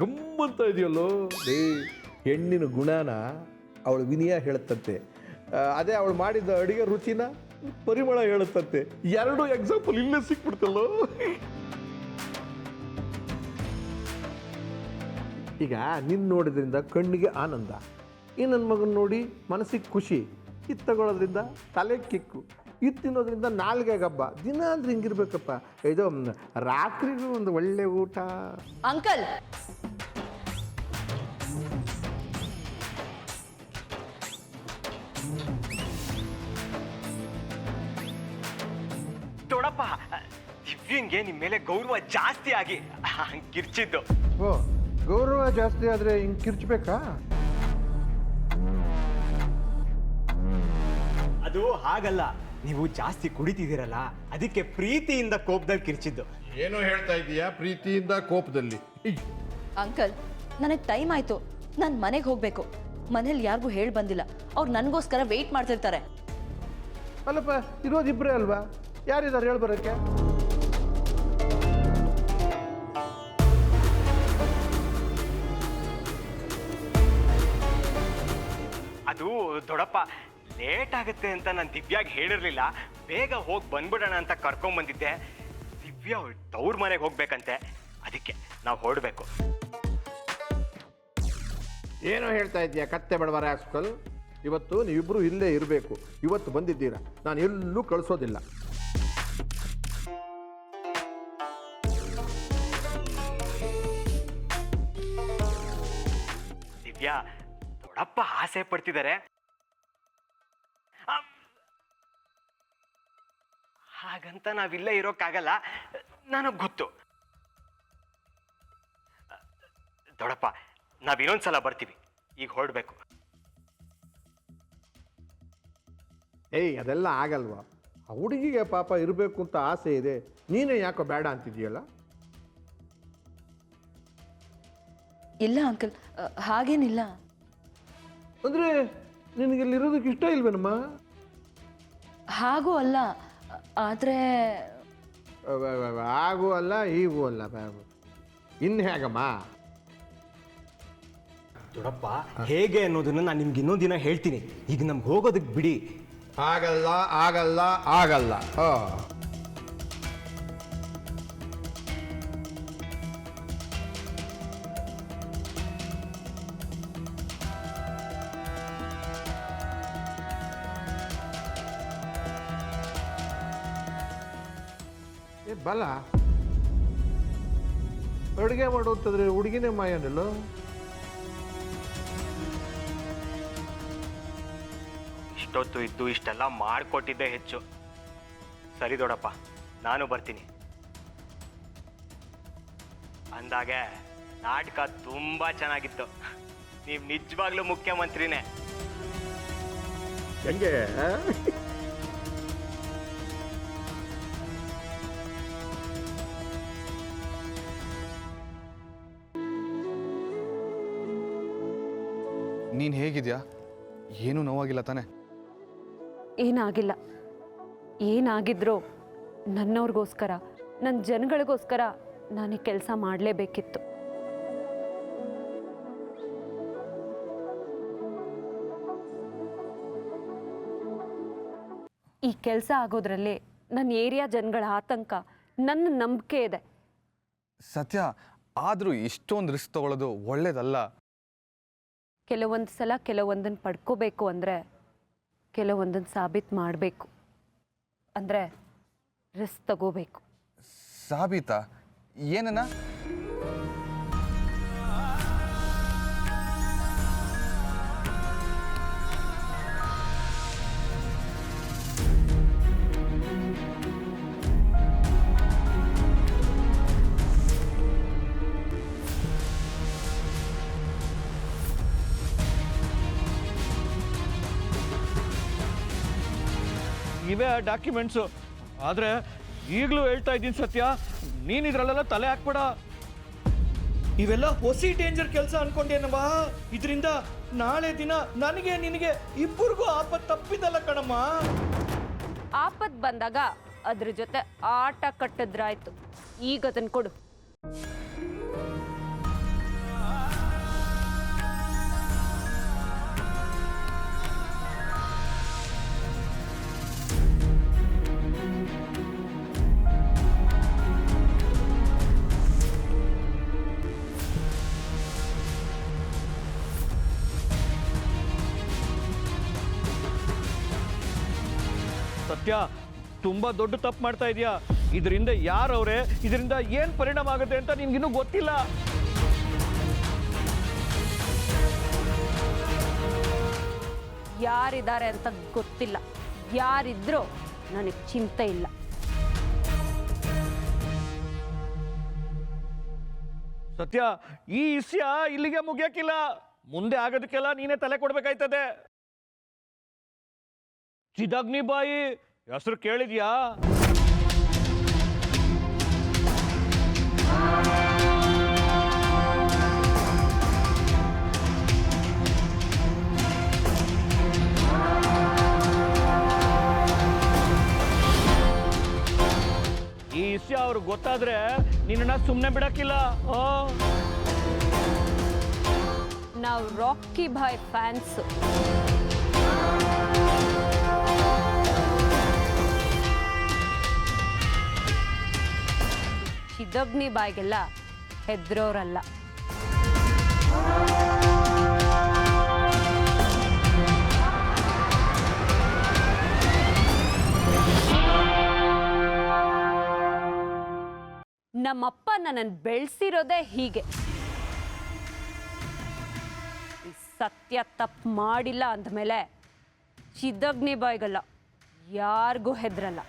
ಗಮ್ಮಂತ ಇದೆಯಲ್ಲೋ ಲೇ, ಹೆಣ್ಣಿನ ಗುಣನ ಅವಳು ವಿನಯ ಹೇಳುತ್ತಂತೆ, ಅದೇ ಅವಳು ಮಾಡಿದ ಅಡುಗೆ ರುಚಿನ ಪರಿಮಳ ಹೇಳುತ್ತಂತೆ. ಎರಡು ಎಕ್ಸಾಂಪಲ್ ಇಲ್ಲೇ ಸಿಕ್ಬಿಡ್ತಲ್ಲೋ. ಈಗ ನಿನ್ನ ನೋಡಿದ್ರಿಂದ ಕಣ್ಣಿಗೆ ಆನಂದ, ಈ ನನ್ನ ಮಗನ ನೋಡಿ ಮನಸ್ಸಿಗೆ ಖುಷಿ, ಇದು ತಗೊಳ್ಳೋದ್ರಿಂದ ತಲೆ ಕಿಕ್ಕು, ಇದು ತಿನ್ನೋದ್ರಿಂದ ನಾಲ್ಗೆ ಹಬ್ಬ. ದಿನ ಅಂದ್ರೆ ಹಿಂಗಿರ್ಬೇಕಪ್ಪ. ಇದು ರಾತ್ರಿಗೂ ಒಂದು ಒಳ್ಳೆ ಊಟ. ಅಂಕಲ್, ದೊಡಪ್ಪ, ದಿವ್ಯಂಗೆ ನಿಮ್ಮ ಮೇಲೆ ಗೌರವ ಜಾಸ್ತಿ ಆಗಿ ಕಿರ್ಚಿದ್ದು. ಓ, ಗೌರವ ಜಾಸ್ತಿ ಆದರೆ ಹಿಂಗೆ ಕಿರ್ಚ್ಬೇಕಾ? ಅದು ಹಾಗಲ್ಲ, ನೀವು ಜಾಸ್ತಿ ಕುಡಿತಿದ್ದೀರಲ್ಲ, ಅದಕ್ಕೆ ಪ್ರೀತಿಯಿಂದ ಕೋಪದಲ್ಲಿ ಕಿರ್ಚಿದ್ದು. ಏನೋ ಹೇಳ್ತಾ ಇದೀಯಾ ಪ್ರೀತಿಯಿಂದ ಕೋಪದಲ್ಲಿ? ಅಂಕಲ್, ನನಗೆ ಟೈಮ್ ಆಯ್ತು, ನಾನು ಮನೆಗೆ ಹೋಗ್ಬೇಕು. ಮನೇಲಿ ಯಾರಿಗೂ ಹೇಳಿ ಬಂದಿಲ್ಲ, ಅವ್ರು ನನಗೋಸ್ಕರ ವೆಯ್ಟ್ ಮಾಡ್ತಿರ್ತಾರೆ. ಅಲ್ಲಪ್ಪ, ಇರೋದಿಬ್ಬರೇ ಅಲ್ವಾ, ಯಾರಿದ್ದಾರೆ ಹೇಳಿ ಬರೋಕ್ಕೆ? ಅದು ದೊಡಪ್ಪ, ಲೇಟ್ ಆಗುತ್ತೆ ಅಂತ ನಾನು ದಿವ್ಯಾಗೆ ಹೇಳಿರ್ಲಿಲ್ಲ. ಬೇಗ ಹೋಗಿ ಬಂದ್ಬಿಡೋಣ ಅಂತ ಕರ್ಕೊಂಬಂದಿದ್ದೆ. ದಿವ್ಯಾ ತವ್ರ ಮನೆಗೆ ಹೋಗ್ಬೇಕಂತೆ, ಅದಕ್ಕೆ ನಾವು ಹೊರಡಬೇಕು. ಏನೋ ಹೇಳ್ತಾ ಇದೀಯಾ ಕತ್ತೆ ಬಡವರ ಆಸ್ಕಲ್. ಇವತ್ತು ನೀವಿಬ್ಬರು ಇಲ್ಲೇ ಇರಬೇಕು. ಇವತ್ತು ಬಂದಿದ್ದೀರಾ, ನಾನು ಎಲ್ಲೂ ಕಳಿಸೋದಿಲ್ಲ. ದಿವ್ಯಾ, ದೊಡ್ಡಪ್ಪ ಆಸೆ ಪಡ್ತಿದ್ದಾರೆ, ಹಾಗಂತ ನಾವಿಲ್ಲೇ ಇರೋಕ್ಕಾಗಲ್ಲ, ನನಗೆ ಗೊತ್ತು. ದೊಡ್ಡಪ್ಪ, ನಾವಿನ್ನೊಂದ್ಸಲ ಬರ್ತೀವಿ, ಈಗ ಹೊರಡ್ಬೇಕು. ಏಯ್, ಅದೆಲ್ಲ ಆಗಲ್ವಾ? ಆ ಹುಡುಗಿಗೆ ಪಾಪ ಇರಬೇಕು ಅಂತ ಆಸೆ ಇದೆ, ನೀನೇ ಯಾಕೋ ಬೇಡ ಅಂತಿದೀಯಲ್ಲ? ಇಲ್ಲ ಅಂಕಲ್, ಹಾಗೇನಿಲ್ಲ. ಅಂದರೆ ನಿನಗಿಲ್ಲಿರೋದಕ್ಕೆ ಇಷ್ಟ ಇಲ್ವೇನಮ್ಮ? ಹಾಗೂ ಅಲ್ಲ, ಆದರೆ ಹಾಗೂ ಅಲ್ಲ ಹೀಗೂ ಅಲ್ಲ, ಇನ್ನು ಹೇಗಮ್ಮ? ದೊಡ್ಡಪ್ಪ, ಹೇಗೆ ಅನ್ನೋದನ್ನ ನಾನು ನಿಮ್ಗೆ ಇನ್ನೊಂದು ದಿನ ಹೇಳ್ತೀನಿ. ಈಗ ನಮ್ಗೆ ಹೋಗೋದಕ್ಕೆ ಬಿಡಿ. ಆಗಲ್ಲ ಆಗಲ್ಲ ಆಗಲ್ಲ. ಏ ಬಲ, ಅಡುಗೆ ಮಾಡೋಂತಂದ್ರೆ ಹುಡುಗಿನೇ ಮಾಯನಲ್ಲೋ. ಇಷ್ಟೊತ್ತು ಇದ್ದು ಇಷ್ಟೆಲ್ಲ ಮಾಡಿಕೊಟ್ಟಿದ್ದೆ ಹೆಚ್ಚು. ಸರಿ ದೊಡ್ಡಪ್ಪ, ನಾನು ಬರ್ತೀನಿ. ಅಂದಾಗೆ ನಾಟಕ ತುಂಬಾ ಚೆನ್ನಾಗಿತ್ತು. ನೀವು ನಿಜವಾಗ್ಲೂ ಮುಖ್ಯಮಂತ್ರಿನೇ. ಹೆಂಗೆ? ನೀನು ಹೇಗಿದ್ಯಾ? ಏನೂ ನೋವಾಗಿಲ್ಲ ತಾನೆ? ಏನಾಗಿಲ್ಲ. ಏನಾಗಿದ್ರೂ ನನ್ನವ್ರಿಗೋಸ್ಕರ, ನನ್ನ ಜನಗಳಿಗೋಸ್ಕರ ನಾನು ಈ ಕೆಲಸ ಮಾಡಲೇಬೇಕಿತ್ತು. ಈ ಕೆಲಸ ಆಗೋದ್ರಲ್ಲಿ ನನ್ನ ಏರಿಯಾ ಜನಗಳ ಆತಂಕ, ನನ್ನ ನಂಬಿಕೆ ಇದೆ. ಸತ್ಯ, ಆದರೂ ಇಷ್ಟೊಂದು ರಿಸ್ಕ್ ತಗೊಳ್ಳೋದು ಒಳ್ಳೇದಲ್ಲ. ಕೆಲವೊಂದು ಸಲ ಕೆಲವೊಂದನ್ನು ಪಡ್ಕೋಬೇಕು ಅಂದರೆ ಕೆಲವೊಂದನ್ನು ಸಾಬೀತು ಮಾಡಬೇಕು. ಅಂದರೆ ರಿಸ್ಕ್ ತಗೋಬೇಕು. ಸಾಬೀತಾ? ಏನನ್ನ? ಇವೇ ಡಾಕ್ಯುಮೆಂಟ್ಸು. ಆದರೆ ಈಗಲೂ ಹೇಳ್ತಾ ಇದ್ದೀನಿ ಸತ್ಯ, ನೀನು ಇದರಲ್ಲೆಲ್ಲ ತಲೆ ಹಾಕ್ಬೇಡ. ಇವೆಲ್ಲ ಹೊಸಿ ಡೇಂಜರ್ ಕೆಲಸ ಅನ್ಕೊಂಡೇನಮ್ಮ. ಇದರಿಂದ ನಾಳೆ ದಿನ ನನಗೆ ನಿನಗೆ ಇಬ್ಬರಿಗೂ ಆಪತ್ತು ತಪ್ಪಿದಲ್ಲ ಕಣಮ್ಮ. ಆಪತ್ತು ಬಂದಾಗ ಅದ್ರ ಜೊತೆ ಆಟ ಕಟ್ಟಿದ್ರಾಯ್ತು. ಈಗ ಅದನ್ನು ಕೊಡು. ಸತ್ಯ, ತುಂಬಾ ದೊಡ್ಡ ತಪ್ಪು ಮಾಡ್ತಾ ಇದೀಯಾ. ಇದರಿಂದ ಯಾರವ್ರೆ, ಇದರಿಂದ ಏನ್ ಪರಿಣಾಮ ಆಗುತ್ತೆ ಅಂತ ನಿನ್ಗಿನ್ನೂ ಗೊತ್ತಿಲ್ಲ. ಯಾರಿದ್ದಾರೆ ಅಂತ ಗೊತ್ತಿಲ್ಲ, ಯಾರಿದ್ರೂ ನನಗೆ ಚಿಂತೆ ಇಲ್ಲ. ಸತ್ಯ, ಈ ವಿಷಯ ಇಲ್ಲಿಗೆ ಮುಗಿಯಕ್ಕಿಲ್ಲ. ಮುಂದೆ ಆಗೋದಕ್ಕೆಲ್ಲ ನೀನೇ ತಲೆ ಕೊಡ್ಬೇಕಾಯ್ತದೆ. ಚಿದಗ್ನಿಬಾಯಿ ಹೆಸರು ಕೇಳಿದ್ಯಾ? ಈ ವಿಷಯ ಅವ್ರಿಗೆ ಗೊತ್ತಾದ್ರೆ ನಿನ್ನ ಸುಮ್ಮನೆ ಬಿಡಕ್ಕಿಲ್ಲ. ನಾವು ರಾಕಿ ಬಾಯ್ ಫ್ಯಾನ್ಸ್. ಚಿದಗ್ನಿ ಬಾಯ್ಗೆಲ್ಲ ಹೆದ್ರೋರಲ್ಲ. ನಮ್ಮಪ್ಪ ನನ್ನನ್ನು ಬೆಳೆಸಿರೋದೇ ಹೀಗೆ. ಈ ಸತ್ಯ ತಪ್ಪು ಮಾಡಿಲ್ಲ ಅಂದಮೇಲೆ ಚಿದಗ್ನಿ ಬಾಯ್ಗಲ್ಲ, ಯಾರಿಗೂ ಹೆದ್ರಲ್ಲ.